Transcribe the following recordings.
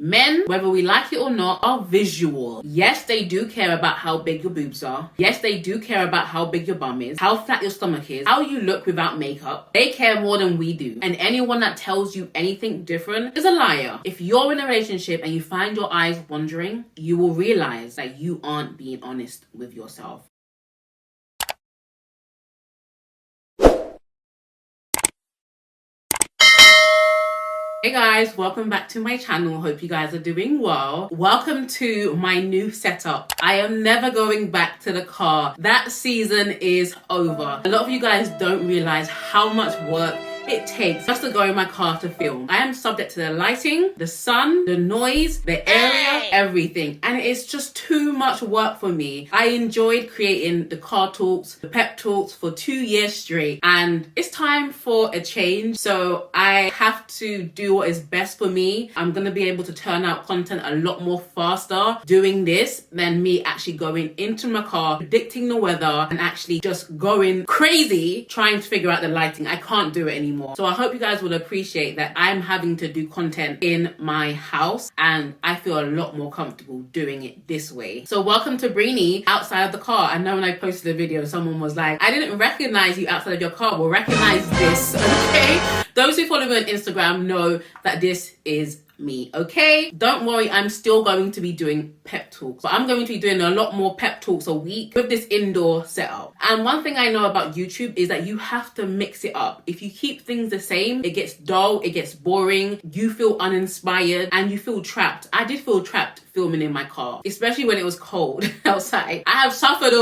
Men, whether we like it or not, are visual. Yes, they do care about how big your boobs are. Yes, they do care about how big your bum is, how flat your stomach is, how you look without makeup. They care more than we do. And anyone that tells you anything different is a liar. If you're in a relationship and you find your eyes wandering, you will realize that you aren't being honest with yourself. Hey guys, welcome back to my channel. Hope you guys are doing well. Welcome to my new setup. I am never going back to the car. That season is over. A lot of you guys don't realize how much work it takes just to go in my car to film. I am subject to the lighting, the sun, the noise, the area, everything. And it's just too much work for me. I enjoyed creating the car talks, the pep talks for 2 years straight. And it's time for a change. So I have to do what is best for me. I'm going to be able to turn out content a lot more faster doing this than me actually going into my car, predicting the weather, and actually just going crazy trying to figure out the lighting. I can't do it anymore. So I hope you guys will appreciate that I'm having to do content in my house and I feel a lot more comfortable doing it this way. So welcome to Breeny outside of the car. I know when I posted the video, someone was like, I didn't recognize you outside of your car. Well, recognize this, okay? Those who follow me on Instagram know that this is me, okay? Don't worry, I'm still going to be doing pep talks, but I'm going to be doing a lot more pep talks a week with this indoor setup. And one thing I know about YouTube is that you have to mix it up. If you keep things the same, it gets dull, it gets boring, you feel uninspired, and you feel trapped. I did feel trapped filming in my car, especially when it was cold outside. I have suffered,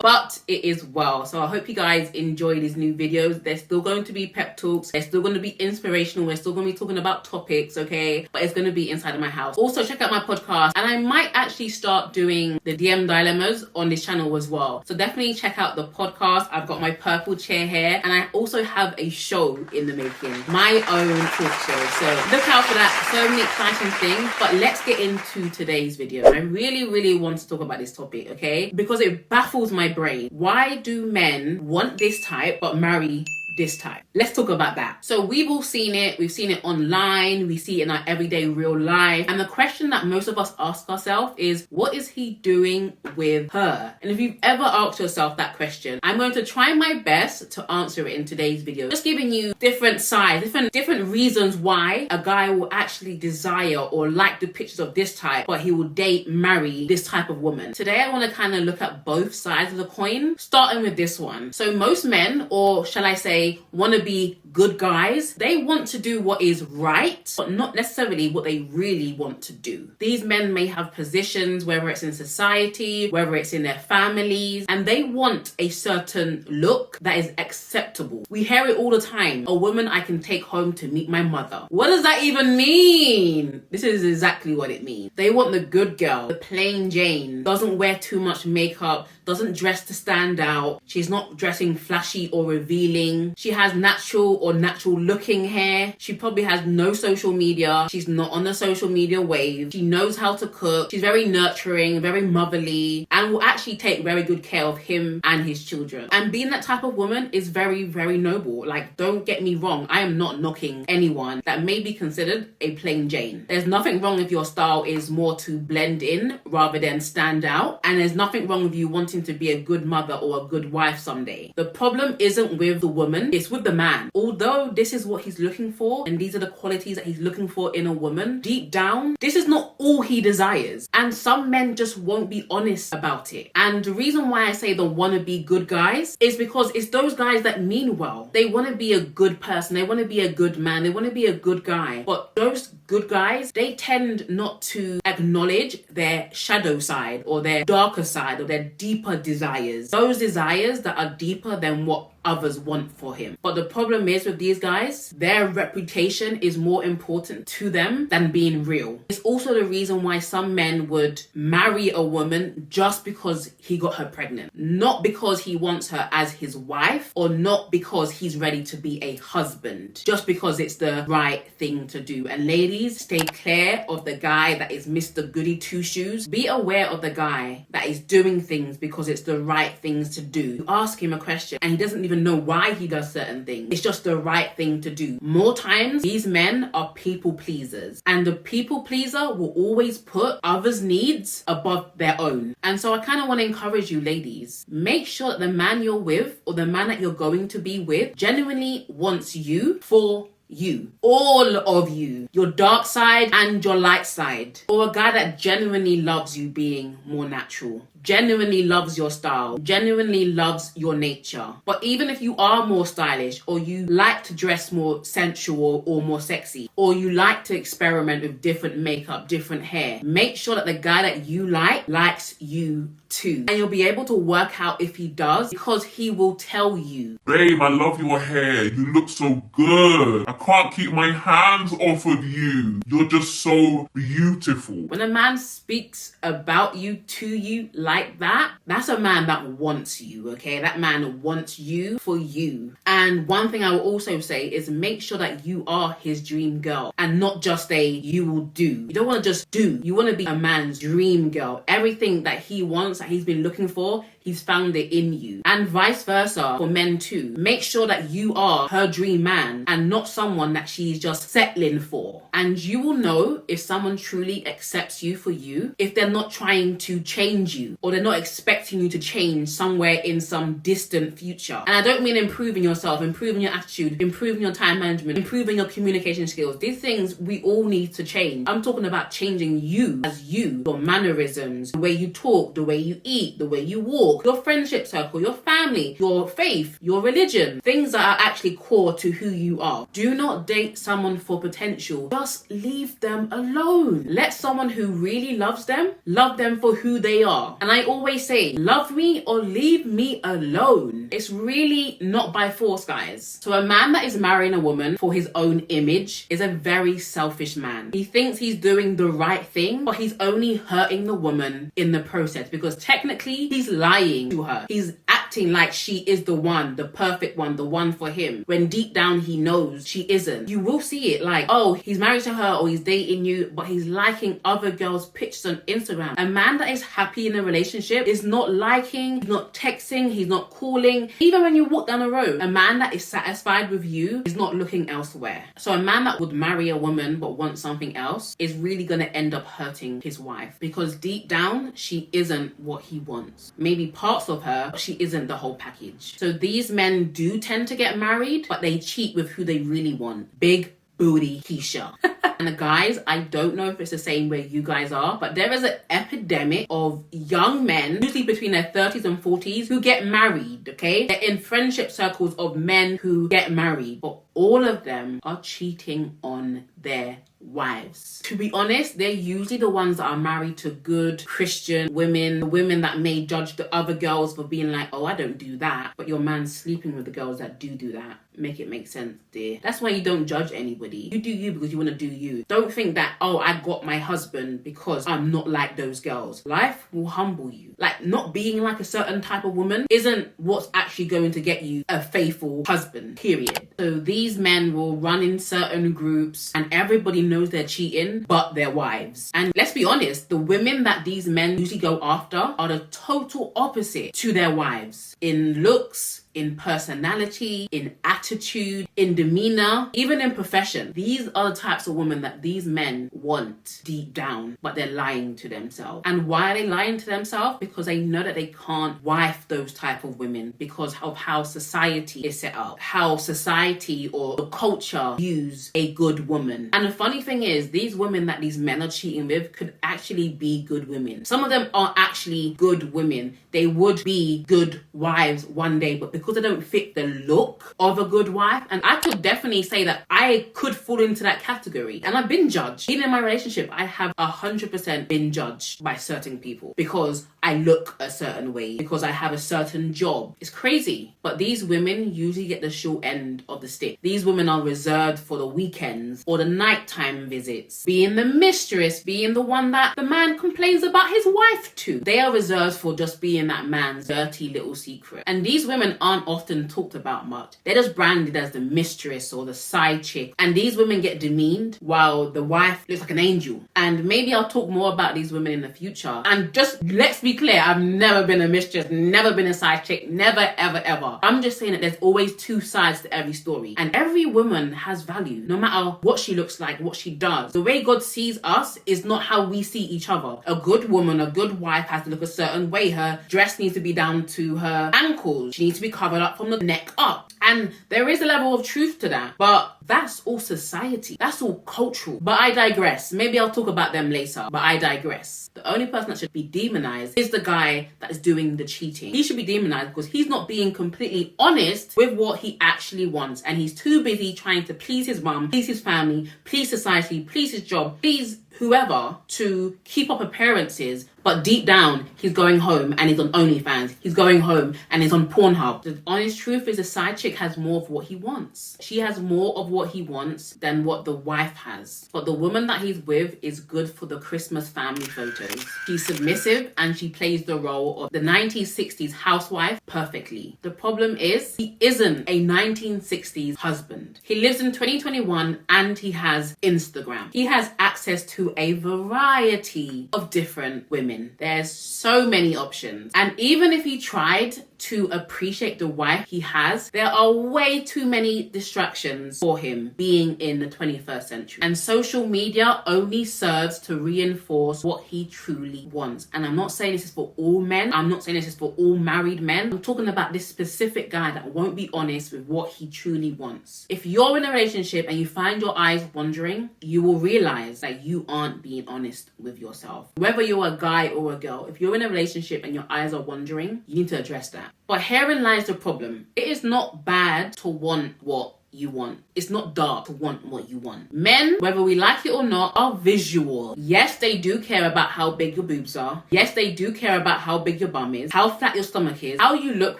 but it is well. So I hope you guys enjoy these new videos. They're still going to be pep talks. They're still going to be inspirational. We're still going to be talking about topics, okay? But it's going to be inside of my house. Also, check out my podcast. And I might actually start doing the DM dilemmas on this channel as well. So definitely check out the podcast. I've got my purple chair here. And I also have a show in the making. My own talk show. So look out for that. So many exciting things. But let's get into today's video. I really want to talk about this topic, okay? Because it baffles my brain. Why do men want this type but marry this type? Let's talk about that. So we've all seen it. We've seen it online. We see it in our everyday real life. And the question that most of us ask ourselves is, what is he doing with her? And if you've ever asked yourself that question, I'm going to try my best to answer it in today's video. Just giving you different sides, different reasons why a guy will actually desire or like the pictures of this type, but he will date, marry this type of woman. Today I want to kind of look at both sides of the coin, starting with this one. So most men, or shall I say, want to be good guys. They want to do what is right, but not necessarily what they really want to do. These men may have positions, whether it's in society, whether it's in their families, and they want a certain look that is acceptable. We hear it all the time. A woman I can take home to meet my mother. What does that even mean? This is exactly what it means. They want the good girl, the plain Jane, doesn't wear too much makeup, doesn't dress to stand out. She's not dressing flashy or revealing. She has natural or natural looking hair. She probably has no social media. She's not on the social media wave. She knows how to cook. She's very nurturing, very motherly, and will actually take very good care of him and his children. And being that type of woman is very noble. Like, don't get me wrong. I am not knocking anyone that may be considered a plain Jane. There's nothing wrong if your style is more to blend in rather than stand out. And there's nothing wrong with you wanting to be a good mother or a good wife someday. The problem isn't with the woman, it's with the man. Although this is what he's looking for and these are the qualities that he's looking for in a woman, deep down, this is not all he desires. And some men just won't be honest about it. And the reason why I say the wannabe good guys is because it's those guys that mean well. They want to be a good person. They want to be a good man. They want to be a good guy. But those good guys, they tend not to acknowledge their shadow side or their darker side or their deeper desires. Those desires that are deeper than what others want for him. But the problem is with these guys, their reputation is more important to them than being real. It's also the reason why some men would marry a woman just because he got her pregnant. Not because he wants her as his wife, or not because he's ready to be a husband. Just because it's the right thing to do. And ladies, stay clear of the guy that is Mr. Goody Two Shoes. Be aware of the guy that is doing things because it's the right things to do. You ask him a question and he doesn't even even know why he does certain things. It's just the right thing to do. More times, these men are people pleasers, and the people pleaser will always put others' needs above their own. And so I kind of want to encourage you ladies, make sure that the man you're with or the man that you're going to be with genuinely wants you for you, all of you, your dark side and your light side, or a guy that genuinely loves you being more natural, genuinely loves your style, genuinely loves your nature. But even if you are more stylish, or you like to dress more sensual or more sexy, or you like to experiment with different makeup, different hair, make sure that the guy that you like likes you too. And you'll be able to work out if he does, because he will tell you. Babe, I love your hair. You look so good. I can't keep my hands off of you. You're just so beautiful. When a man speaks about you to you like that, that's a man that wants you, okay? That man wants you for you. And one thing I will also say is make sure that you are his dream girl and not just a you will do. You don't want to just do. You want to be a man's dream girl. Everything that he wants, that he's been looking for, he's found it in you. And vice versa for men too. Make sure that you are her dream man and not someone that she's just settling for. And you will know if someone truly accepts you for you, if they're not trying to change you, or they're not expecting you to change somewhere in some distant future. And I don't mean improving yourself, improving your attitude, improving your time management, improving your communication skills. These things we all need to change. I'm talking about changing you as you, your mannerisms, the way you talk, the way you eat, the way you walk, your friendship circle, your family, your faith, your religion, things that are actually core to who you are. Do not date someone for potential. Just leave them alone. Let someone who really loves them, love them for who they are. And I always say, love me or leave me alone. It's really not by force, guys. So a man that is marrying a woman for his own image is a very selfish man. He thinks he's doing the right thing, but he's only hurting the woman in the process, because technically he's lying to her. He's acting like she is the one, the perfect one, the one for him, when deep down he knows she isn't. You will see it like, oh, he's married to her or he's dating you, but he's liking other girls' pictures on Instagram. A man that is happy in a relationship is not liking, he's not texting, he's not calling. Even when you walk down the road, a man that is satisfied with you is not looking elsewhere. So a man that would marry a woman but wants something else is really going to end up hurting his wife, because deep down she isn't what he wants. Maybe parts of her, but she isn't the whole package. So these men do tend to get married, but they cheat with who they really want. Big booty Keisha. And the guys, I don't know if it's the same where you guys are, but there is an epidemic of young men, usually between their 30s and 40s, who get married, okay? They're in friendship circles of men who get married, but all of them are cheating on their wives. To be honest, they're usually the ones that are married to good Christian women, the women that may judge the other girls for being like, oh, I don't do that, but your man's sleeping with the girls that do that. Make it make sense, dear. That's why you don't judge anybody. You do you because you want to do you. Don't think that, oh, I got my husband because I'm not like those girls. Life will humble you. Like, not being like a certain type of woman isn't what's actually going to get you a faithful husband, period. So these men will run in certain groups and everybody knows they're cheating but their wives. And let's be honest, the women that these men usually go after are the total opposite to their wives. In looks, in personality, in attitude, in demeanor, even in profession. These are the types of women that these men want deep down, but they're lying to themselves. And why are they lying to themselves? Because they know that they can't wife those type of women because of how society is set up, how society or the culture views a good woman. And the funny thing is, these women that these men are cheating with could actually be good women. Some of them are actually good women. They would be good wives one day, but because they don't fit the look of a good wife. And I could definitely say that I could fall into that category. And I've been judged. Even in my relationship, I have 100% been judged by certain people because I look a certain way, because I have a certain job. It's crazy. But these women usually get the short end of the stick. These women are reserved for the weekends or the nighttime visits, being the mistress, being the one that the man complains about his wife to. They are reserved for just being that man's dirty little secret. And these women aren't aren't often talked about much. They're just branded as the mistress or the side chick. And these women get demeaned while the wife looks like an angel. And maybe I'll talk more about these women in the future. And just let's be clear, I've never been a mistress, never been a side chick, never, ever, ever. I'm just saying that there's always two sides to every story. And every woman has value, no matter what she looks like, what she does. The way God sees us is not how we see each other. A good woman, a good wife has to look a certain way. Her dress needs to be down to her ankles. She needs to be covered up from the neck up. And there is a level of truth to that. But that's all society. That's all cultural. But I digress. Maybe I'll talk about them later. But I digress. The only person that should be demonized is the guy that is doing the cheating. He should be demonized because he's not being completely honest with what he actually wants. And he's too busy trying to please his mum, please his family, please society, please his job, please whoever to keep up appearances. But deep down, he's going home and he's on OnlyFans. He's going home and he's on Pornhub. The honest truth is the side chick has more of what he wants. She has more of what he wants than what the wife has. But the woman that he's with is good for the Christmas family photos. She's submissive and she plays the role of the 1960s housewife perfectly. The problem is he isn't a 1960s husband. He lives in 2021 and he has Instagram. He has access to a variety of different women. There's so many options. And even if he tried to appreciate the wife he has, there are way too many distractions for him being in the 21st century. And social media only serves to reinforce what he truly wants. And I'm not saying this is for all men. I'm not saying this is for all married men. I'm talking about this specific guy that won't be honest with what he truly wants. If you're in a relationship and you find your eyes wandering, you will realize that you aren't being honest with yourself. Whether you're a guy or a girl, if you're in a relationship and your eyes are wandering, you need to address that. But herein lies the problem. It is not bad to want what you want. It's not dark to want what you want. Men, whether we like it or not, are visual. Yes, they do care about how big your boobs are. Yes, they do care about how big your bum is, how flat your stomach is, how you look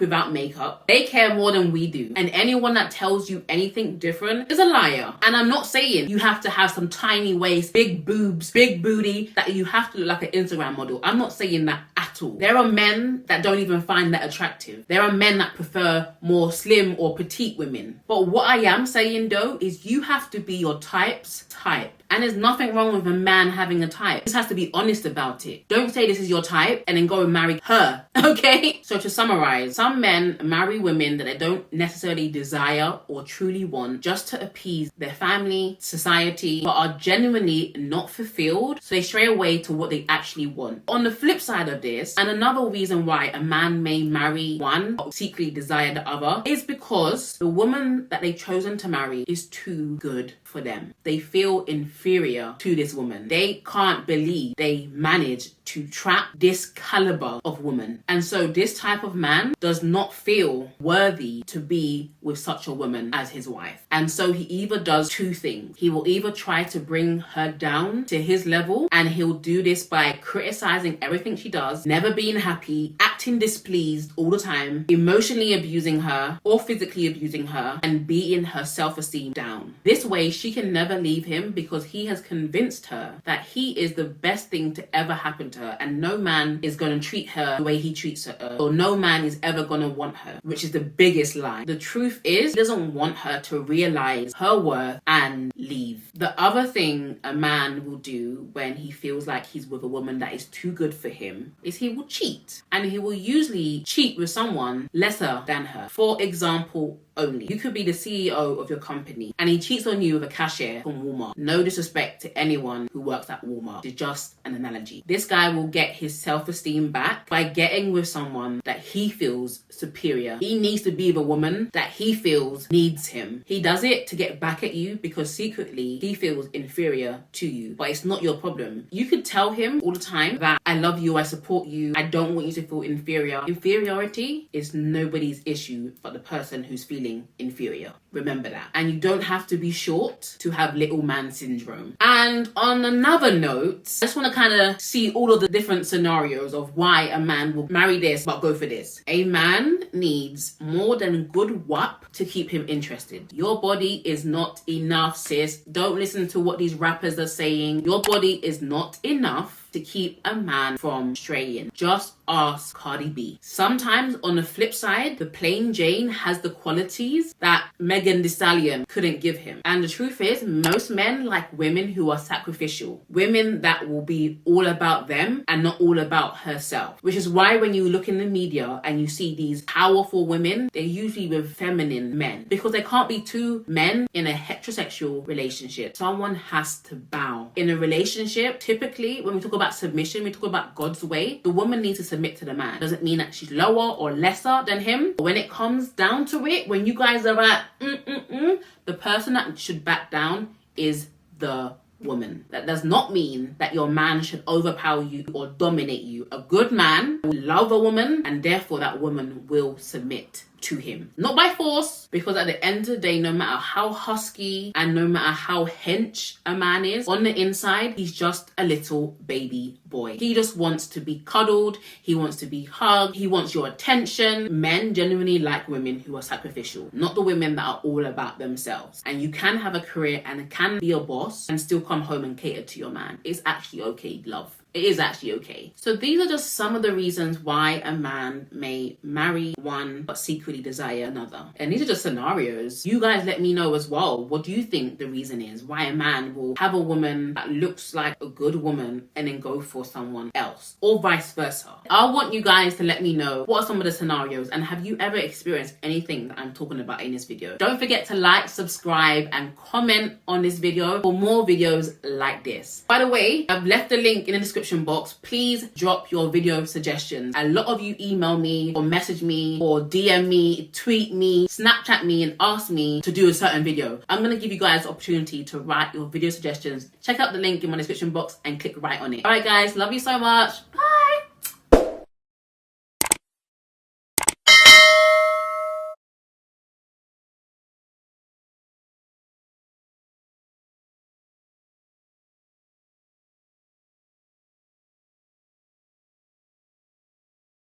without makeup. They care more than we do. And anyone that tells you anything different is a liar. And I'm not saying you have to have some tiny waist, big boobs, big booty, that you have to look like an Instagram model. I'm not saying that at all. There are men that don't even find that attractive. There are men that prefer more slim or petite women. But what I am saying though is you have to be your type's type. And there's nothing wrong with a man having a type. You just have to be honest about it. Don't say this is your type and then go and marry her, okay? So to summarize, some men marry women that they don't necessarily desire or truly want just to appease their family, society, but are genuinely not fulfilled. So they stray away to what they actually want. On the flip side of this, and another reason why a man may marry one or secretly desire the other, is because the woman that they've chosen to marry is too good for them. They feel inferior to this woman. They can't believe they managed to trap this caliber of woman. And so this type of man does not feel worthy to be with such a woman as his wife. And so he either does two things. He will either try to bring her down to his level, and he'll do this by criticizing everything she does, never being happy, acting displeased all the time, emotionally abusing her or physically abusing her, and beating her self-esteem down. This way she can never leave him because he has convinced her that he is the best thing to ever happen to her, and no man is going to treat her the way he treats her, or no man is ever going to want her, which is the biggest lie. The truth is, he doesn't want her to realize her worth and leave. The other thing a man will do when he feels like he's with a woman that is too good for him is he will cheat, and he will usually cheat with someone lesser than her. For example, only. You could be the CEO of your company and he cheats on you with a cashier from Walmart. No disrespect to anyone who works at Walmart. It's just an analogy. This guy will get his self-esteem back by getting with someone that he feels superior. He needs to be the woman that he feels needs him. He does it to get back at you because secretly he feels inferior to you, but it's not your problem. You could tell him all the time that I love you, I support you, I don't want you to feel inferior. Inferiority is nobody's issue but the person who's feeling inferior. Remember that. And you don't have to be short to have little man syndrome. And on another note, I just want to kind of see all of the different scenarios of why a man will marry this but go for this. A man needs more than good WAP to keep him interested. Your body is not enough, sis. Don't listen to what these rappers are saying. Your body is not enough to keep a man from straying. Just ask Cardi B. Sometimes on the flip side, the plain Jane has the qualities that Megan Thee Stallion couldn't give him. And the truth is, most men like women who are sacrificial. Women that will be all about them and not all about herself. Which is why when you look in the media and you see these powerful women, they're usually with feminine men. Because there can't be two men in a heterosexual relationship. Someone has to bow. In a relationship, typically when we talk about submission, we talk about God's way. The woman needs to submit to the man. Doesn't mean that she's lower or lesser than him. But when it comes down to it, when you guys are at the person that should back down is the woman. That does not mean that your man should overpower you or dominate you. A good man will love a woman and therefore that woman will submit to him. Not by force, because at the end of the day, no matter how husky and no matter how hench a man is, on the inside, he's just a little baby boy. He just wants to be cuddled. He wants to be hugged. He wants your attention. Men genuinely like women who are sacrificial, not the women that are all about themselves. And you can have a career and can be a boss and still come home and cater to your man. It's actually okay, love. It is actually okay. So these are just some of the reasons why a man may marry one but secretly desire another. And these are just scenarios. You guys let me know as well. What do you think the reason is why a man will have a woman that looks like a good woman and then go for someone else, or vice versa? I want you guys to let me know what are some of the scenarios, and have you ever experienced anything that I'm talking about in this video? Don't forget to like, subscribe and comment on this video for more videos like this. By the way, I've left the link in the description box. Please drop your video suggestions. A lot of you email me or message me or DM me, tweet me, Snapchat me and ask me to do a certain video. I'm going to give you guys the opportunity to write your video suggestions. Check out the link in my description box and click right on it. Alright guys, love you so much. Bye.